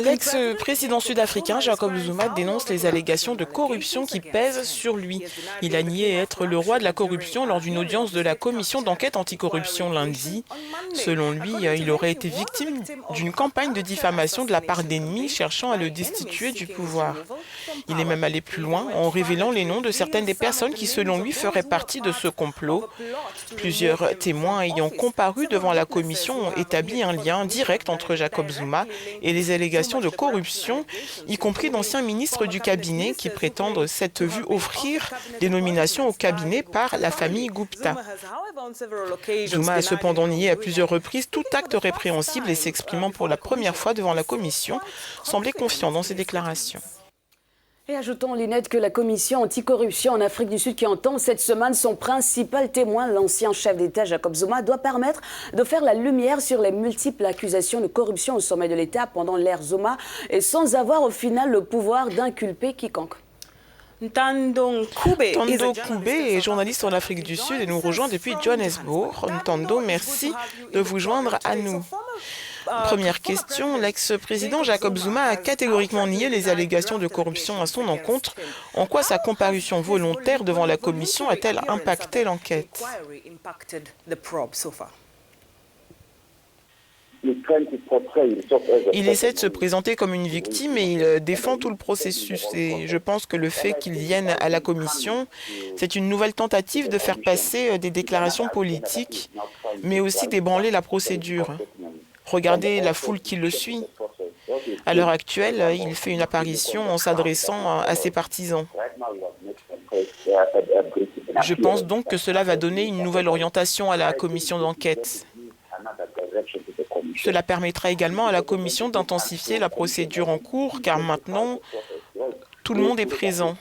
L'ex-président sud-africain Jacob Zuma dénonce les allégations de corruption qui pèsent sur lui. Il a nié être le roi de la corruption lors d'une audience de la commission d'enquête anticorruption lundi. Selon lui, il aurait été victime d'une campagne de diffamation de la part d'ennemis cherchant à le destituer du pouvoir. Il est même allé plus loin en révélant les noms de certaines des personnes qui, selon lui, feraient partie de ce complot. Plusieurs témoins ayant comparu devant la commission ont établi un lien direct entre Jacob Zuma et les allégations de corruption, y compris d'anciens ministres du cabinet qui prétendent s'être vus offrir des nominations au cabinet par la famille Gupta. Zuma a cependant nié à plusieurs reprises tout acte répréhensible et s'exprimant pour la première fois devant la commission, semblait confiant dans ses déclarations. Et ajoutons, Linette, que la commission anticorruption en Afrique du Sud qui entend cette semaine son principal témoin, l'ancien chef d'État Jacob Zuma, doit permettre de faire la lumière sur les multiples accusations de corruption au sommet de l'État pendant l'ère Zuma et sans avoir au final le pouvoir d'inculper quiconque. Ntando Koubé est journaliste en Afrique du Sud et nous rejoint depuis Johannesburg. Ntando, merci de vous joindre à nous. Première question, l'ex-président Jacob Zuma a catégoriquement nié les allégations de corruption à son encontre. En quoi sa comparution volontaire devant la commission a-t-elle impacté l'enquête ? Il essaie de se présenter comme une victime et il défend tout le processus. Et je pense que le fait qu'il vienne à la commission, c'est une nouvelle tentative de faire passer des déclarations politiques, mais aussi d'ébranler la procédure. Regardez la foule qui le suit. À l'heure actuelle, il fait une apparition en s'adressant à ses partisans. Je pense donc que cela va donner une nouvelle orientation à la commission d'enquête. Cela permettra également à la commission d'intensifier la procédure en cours, car maintenant, tout le monde est présent.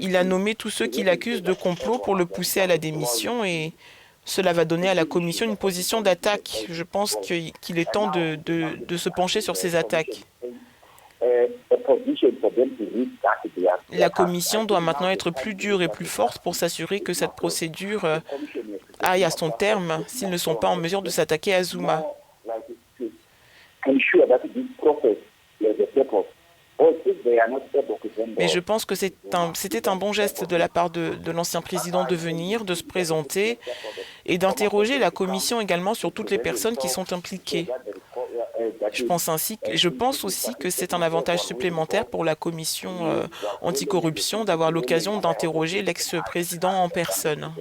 Il a nommé tous ceux qui l'accusent de complot pour le pousser à la démission et cela va donner à la commission une position d'attaque. Je pense qu'il est temps de se pencher sur ces attaques. La commission doit maintenant être plus dure et plus forte pour s'assurer que cette procédure aille à son terme s'ils ne sont pas en mesure de s'attaquer à Zuma. Mais je pense que c'était un bon geste de la part de l'ancien président de venir, de se présenter et d'interroger la commission également sur toutes les personnes qui sont impliquées. Je pense aussi que c'est un avantage supplémentaire pour la commission anticorruption d'avoir l'occasion d'interroger l'ex-président en personne.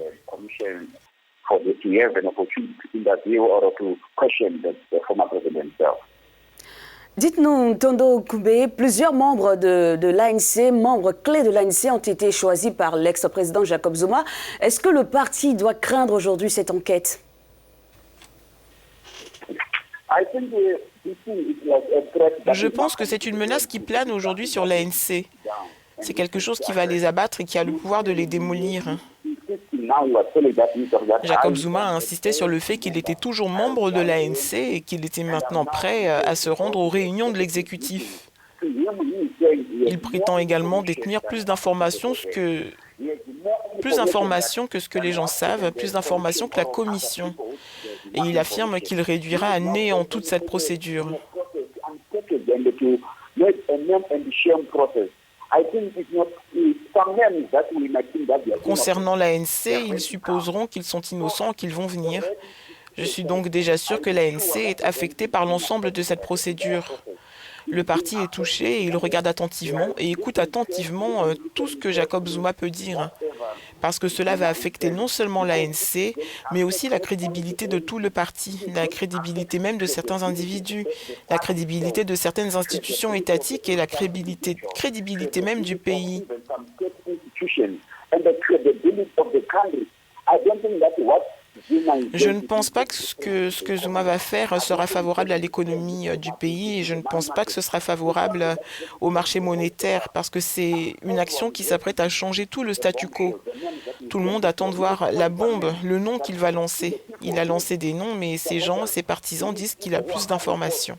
Dites-nous, Ntando Koubé, plusieurs membres de l'ANC, membres clés de l'ANC, ont été choisis par l'ex-président Jacob Zuma. Est-ce que le parti doit craindre aujourd'hui cette enquête ? Je pense que c'est une menace qui plane aujourd'hui sur l'ANC. C'est quelque chose qui va les abattre et qui a le pouvoir de les démolir. Jacob Zuma a insisté sur le fait qu'il était toujours membre de l'ANC et qu'il était maintenant prêt à se rendre aux réunions de l'exécutif. Il prétend également détenir plus d'informations que ce que les gens savent, plus d'informations que la commission. Et il affirme qu'il réduira à néant toute cette procédure. Concernant l'ANC, ils supposeront qu'ils sont innocents, qu'ils vont venir. Je suis donc déjà sûr que l'ANC est affectée par l'ensemble de cette procédure. Le parti est touché et il regarde attentivement et écoute attentivement tout ce que Jacob Zuma peut dire. Parce que cela va affecter non seulement l'ANC, mais aussi la crédibilité de tout le parti, la crédibilité même de certains individus, la crédibilité de certaines institutions étatiques et la crédibilité même du pays. Je ne pense pas que ce que Zuma va faire sera favorable à l'économie du pays et je ne pense pas que ce sera favorable au marché monétaire parce que c'est une action qui s'apprête à changer tout le statu quo. Tout le monde attend de voir la bombe, le nom qu'il va lancer. Il a lancé des noms, mais ces gens, ses partisans disent qu'il a plus d'informations.